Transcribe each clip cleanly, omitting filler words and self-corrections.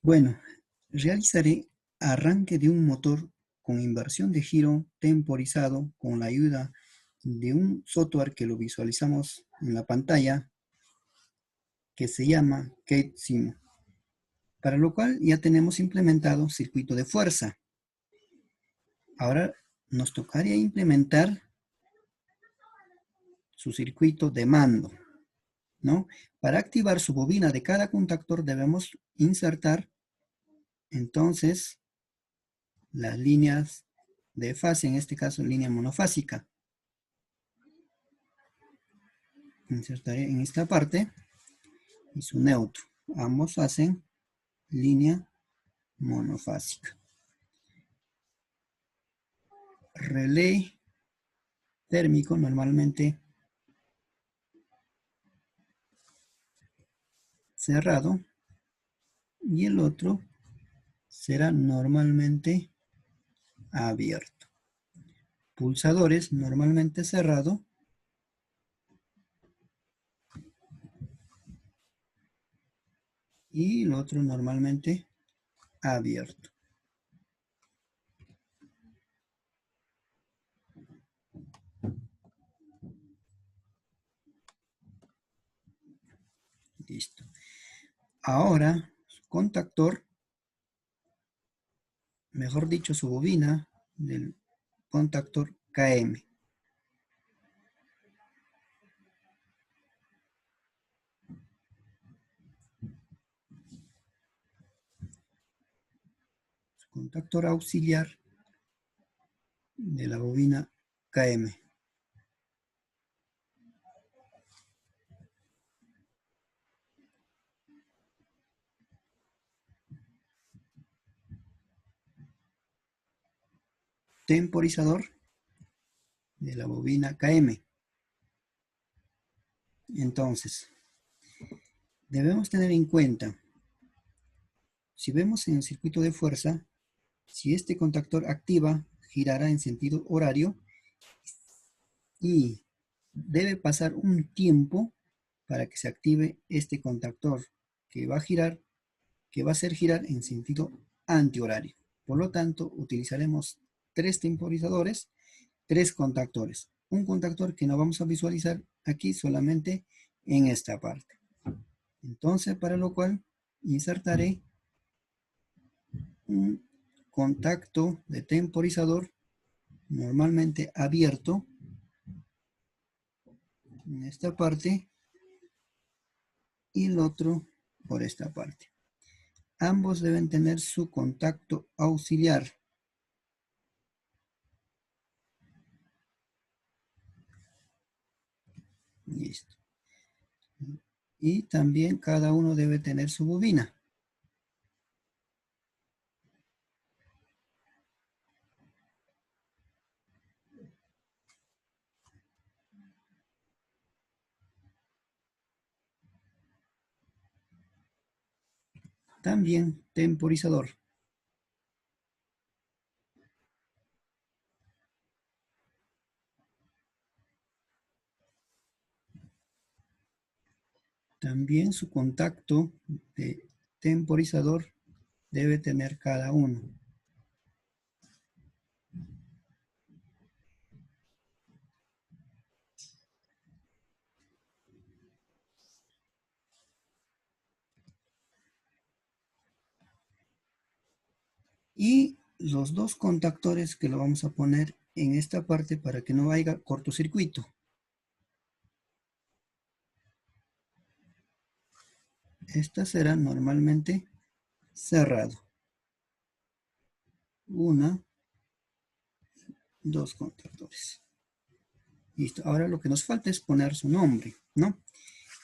Bueno, realizaré arranque de un motor con inversión de giro temporizado con la ayuda de un software que lo visualizamos en la pantalla que se llama CadeSimo, para lo cual ya tenemos implementado circuito de fuerza. Ahora nos tocaría implementar su circuito de mando, ¿no? Para activar su bobina de cada contactor debemos insertar entonces las líneas de fase, en este caso línea monofásica. Insertaré en esta parte y su neutro. Ambos hacen línea monofásica. Relé térmico normalmente cerrado y el otro será normalmente abierto. Pulsadores normalmente cerrado y el otro normalmente abierto. Listo. Ahora, su contactor, mejor dicho, su bobina del contactor KM. Su contactor auxiliar de la bobina KM. Temporizador de la bobina KM. Entonces, debemos tener en cuenta, si vemos en el circuito de fuerza, si este contactor activa, girará en sentido horario y debe pasar un tiempo para que se active este contactor que va a girar, que va a hacer girar en sentido antihorario. Por lo tanto, utilizaremos 3 temporizadores, 3 contactores. Un contactor que no vamos a visualizar aquí, solamente en esta parte. Entonces, para lo cual insertaré un contacto de temporizador normalmente abierto en esta parte y el otro por esta parte. Ambos deben tener su contacto auxiliar. Listo. Y también cada uno debe tener su bobina. También temporizador. También su contacto de temporizador debe tener cada uno. Y los dos contactores que lo vamos a poner en esta parte para que no haya cortocircuito. Esta será normalmente cerrado. Una, dos contactores. Listo. Ahora lo que nos falta es poner su nombre, ¿no?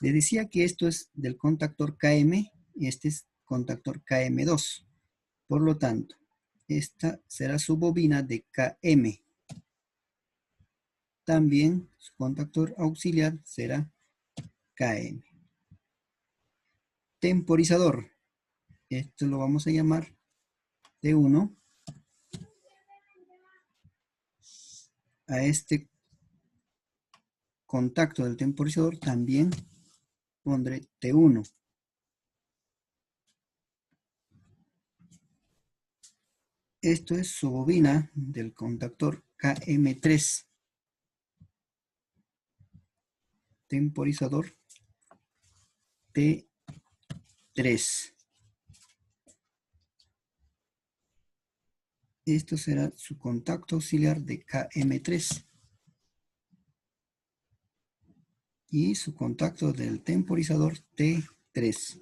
Le decía que esto es del contactor KM y este es contactor KM2. Por lo tanto, esta será su bobina de KM. También su contactor auxiliar será KM. Temporizador. Esto lo vamos a llamar T1. A este contacto del temporizador también pondré T1. Esto es su bobina del contactor KM3, temporizador T3. Esto será su contacto auxiliar de KM3 y su contacto del temporizador T3.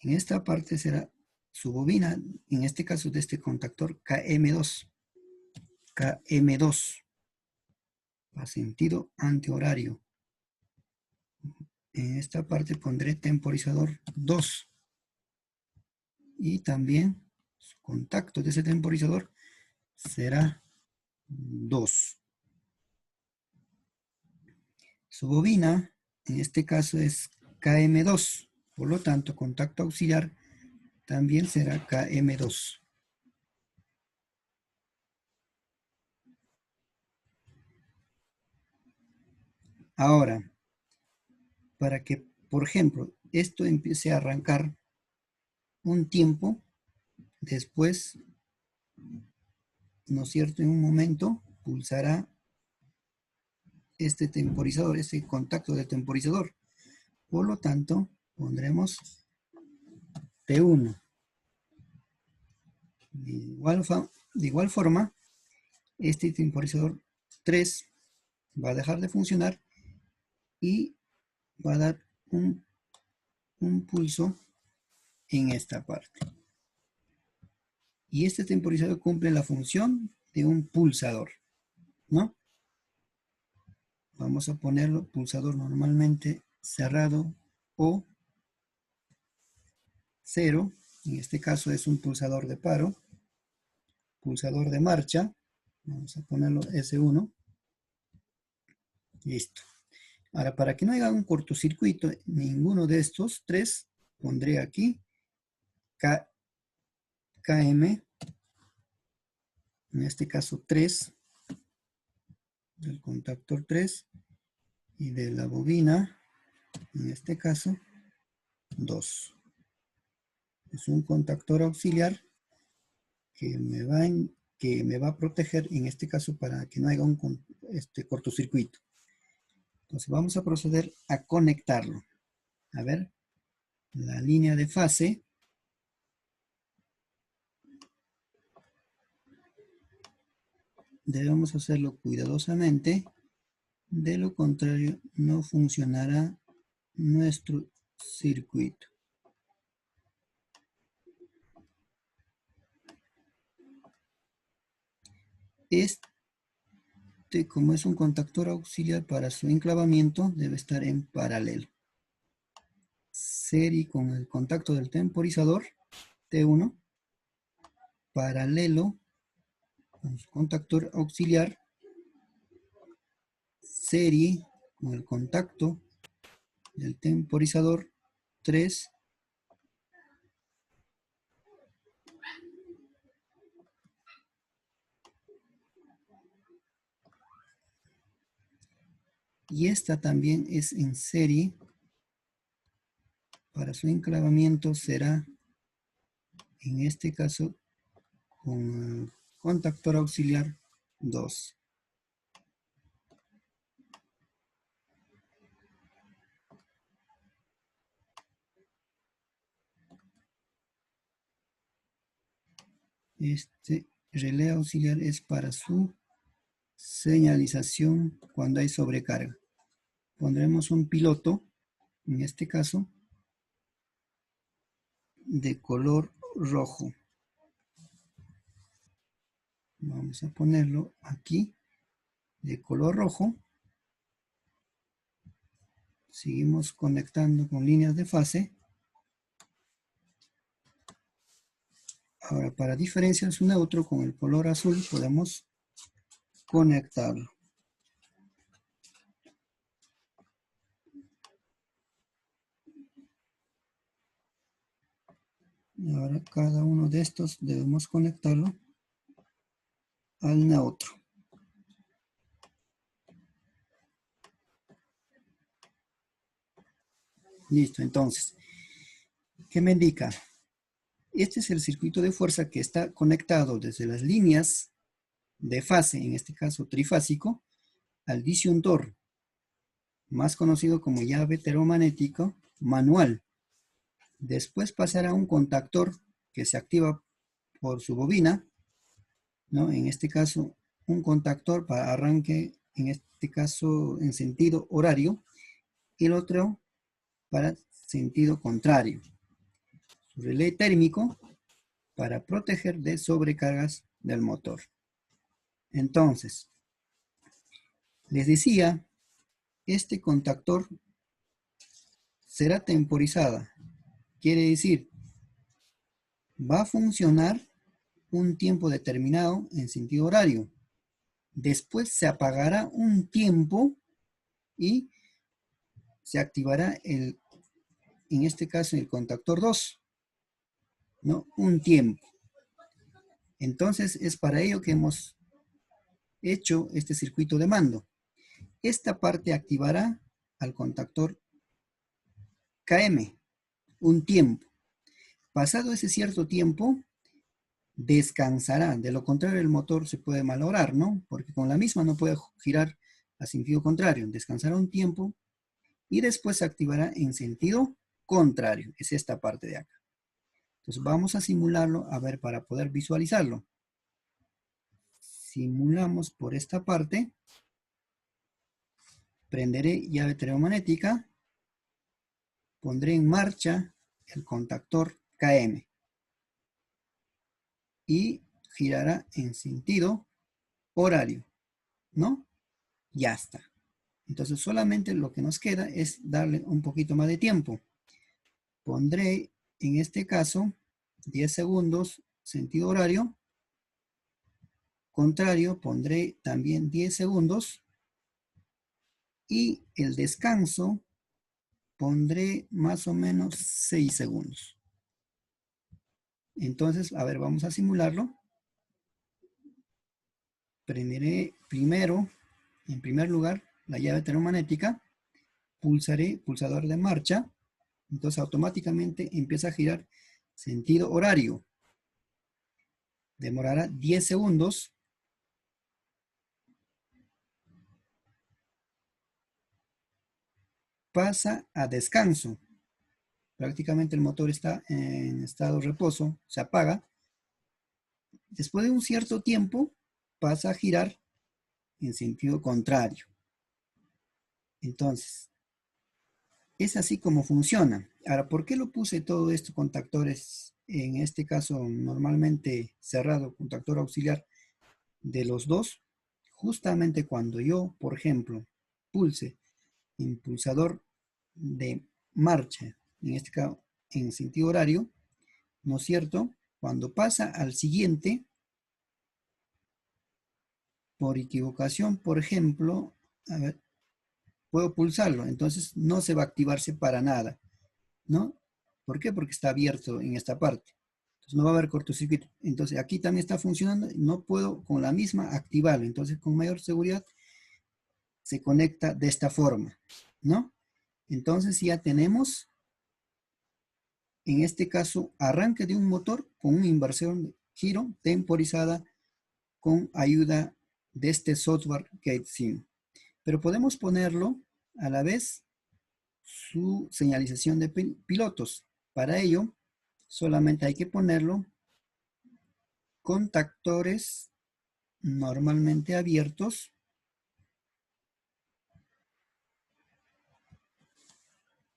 En esta parte será su bobina, en este caso de este contactor KM2. KM2, a sentido antihorario. En esta parte pondré temporizador 2. Y también su contacto de ese temporizador será 2. Su bobina, en este caso es KM2. Por lo tanto, contacto auxiliar también será KM2. Ahora, para que, por ejemplo, esto empiece a arrancar un tiempo, después, ¿no es cierto? En un momento pulsará este temporizador, este contacto del temporizador. Por lo tanto, pondremos T1. De igual forma, este temporizador 3 va a dejar de funcionar y va a dar un pulso en esta parte. Y este temporizador cumple la función de un pulsador, ¿no? Vamos a ponerlo pulsador normalmente cerrado o 0. En este caso es un pulsador de paro, pulsador de marcha. Vamos a ponerlo S1. Listo. Ahora, para que no haya un cortocircuito, ninguno de estos tres, pondré aquí KM, en este caso 3, del contactor 3, y de la bobina, en este caso 2. Es un contactor auxiliar que me va a proteger, en este caso, para que no haya un cortocircuito. Entonces vamos a proceder a conectarlo. A ver, la línea de fase. Debemos hacerlo cuidadosamente. De lo contrario, no funcionará nuestro circuito. Como es un contactor auxiliar para su enclavamiento, debe estar en paralelo. Serie con el contacto del temporizador T1, paralelo con su contactor auxiliar, serie con el contacto del temporizador 3, y esta también es en serie. Para su enclavamiento será, en este caso, con el contactor auxiliar 2. Este relé auxiliar es para su señalización cuando hay sobrecarga. Pondremos un piloto, en este caso, de color rojo. Vamos a ponerlo aquí, de color rojo. Seguimos conectando con líneas de fase. Ahora, para diferenciar su neutro con el color azul, podemos conectarlo. Y ahora cada uno de estos debemos conectarlo al neutro. Listo, entonces, ¿Qué me indica? Este es el circuito de fuerza que está conectado desde las líneas de fase, en este caso trifásico, al disyuntor, más conocido como llave termomagnético manual. Después pasará a un contactor que se activa por su bobina, ¿no? En este caso, un contactor para arranque, en este caso en sentido horario, y el otro para sentido contrario. Su relé térmico para proteger de sobrecargas del motor. Entonces, les decía, este contactor será temporizada. Quiere decir, va a funcionar un tiempo determinado en sentido horario. Después se apagará un tiempo y se activará en este caso el contactor 2, ¿no? Un tiempo. Entonces es para ello que hemos hecho este circuito de mando. Esta parte activará al contactor KM, un tiempo. Pasado ese cierto tiempo, descansará. De lo contrario, el motor se puede malograr, ¿no? Porque con la misma no puede girar a sentido contrario. Descansará un tiempo y después se activará en sentido contrario. Es esta parte de acá. Entonces vamos a simularlo, a ver, para poder visualizarlo. Simulamos por esta parte. Prenderé llave termomagnética. Pondré en marcha el contactor KM. Y girará en sentido horario, ¿no? Ya está. Entonces solamente lo que nos queda es darle un poquito más de tiempo. Pondré en este caso 10 segundos sentido horario. Contrario, pondré también 10 segundos. Y el descanso pondré más o menos 6 segundos. Entonces, a ver, vamos a simularlo. Prenderé primero, en primer lugar, la llave termomagnética. Pulsaré pulsador de marcha. Entonces automáticamente empieza a girar sentido horario. Demorará 10 segundos. Pasa a descanso. Prácticamente el motor está en estado de reposo, se apaga. Después de un cierto tiempo pasa a girar en sentido contrario. Entonces, es así como funciona. Ahora, ¿por qué lo puse todo esto contactores? En este caso, normalmente cerrado, contactor auxiliar de los dos. Justamente cuando yo, por ejemplo, pulse impulsador de marcha, en este caso en sentido horario, ¿no es cierto? Cuando pasa al siguiente, por equivocación, por ejemplo, a ver, puedo pulsarlo, entonces no se va a activarse para nada, ¿no? ¿Por qué? Porque está abierto en esta parte. Entonces no va a haber cortocircuito. Entonces aquí también está funcionando, no puedo con la misma activarlo. Entonces con mayor seguridad se conecta de esta forma, ¿no? Entonces ya tenemos, en este caso, arranque de un motor con una inversión de giro temporizada con ayuda de este software GateSim. Pero podemos ponerlo a la vez su señalización de pilotos. Para ello, solamente hay que ponerlo contactores normalmente abiertos.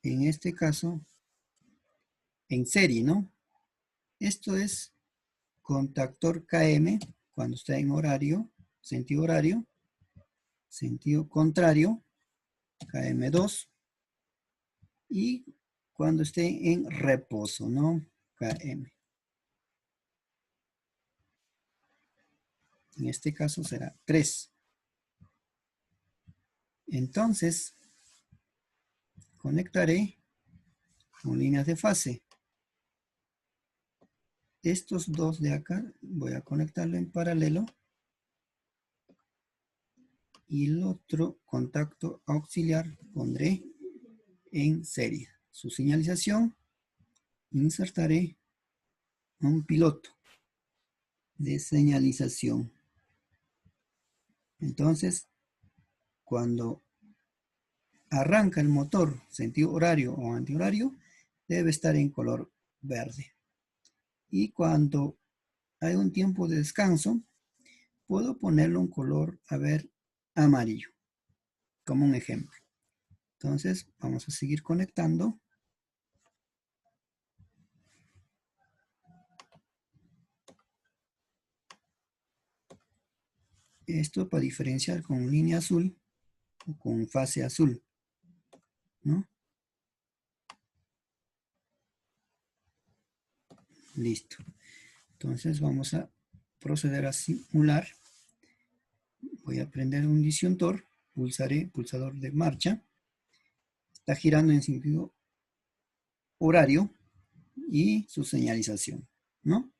En este caso, en serie, ¿no? Esto es contactor KM cuando está en horario, sentido contrario, KM2, y cuando esté en reposo, ¿no? KM. En este caso será 3. Entonces, conectaré con líneas de fase. Estos dos de acá voy a conectarlo en paralelo. Y el otro contacto auxiliar pondré en serie. Su señalización insertaré un piloto de señalización. Entonces, cuando arranca el motor, sentido horario o antihorario, debe estar en color verde. Y cuando hay un tiempo de descanso, puedo ponerlo en color, a ver, amarillo, como un ejemplo. Entonces, vamos a seguir conectando. Esto para diferenciar con línea azul o con fase azul, ¿no? Listo. Entonces vamos a proceder a simular. Voy a prender un disyuntor, pulsaré pulsador de marcha. Está girando en sentido horario y su señalización, ¿no?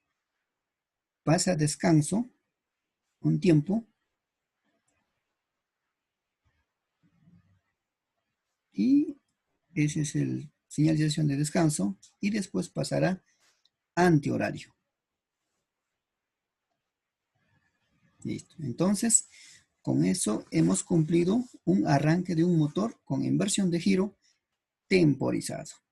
Pasa a descanso un tiempo y ese es el señalización de descanso y después pasará antihorario. Listo. Entonces, con eso hemos cumplido un arranque de un motor con inversión de giro temporizado.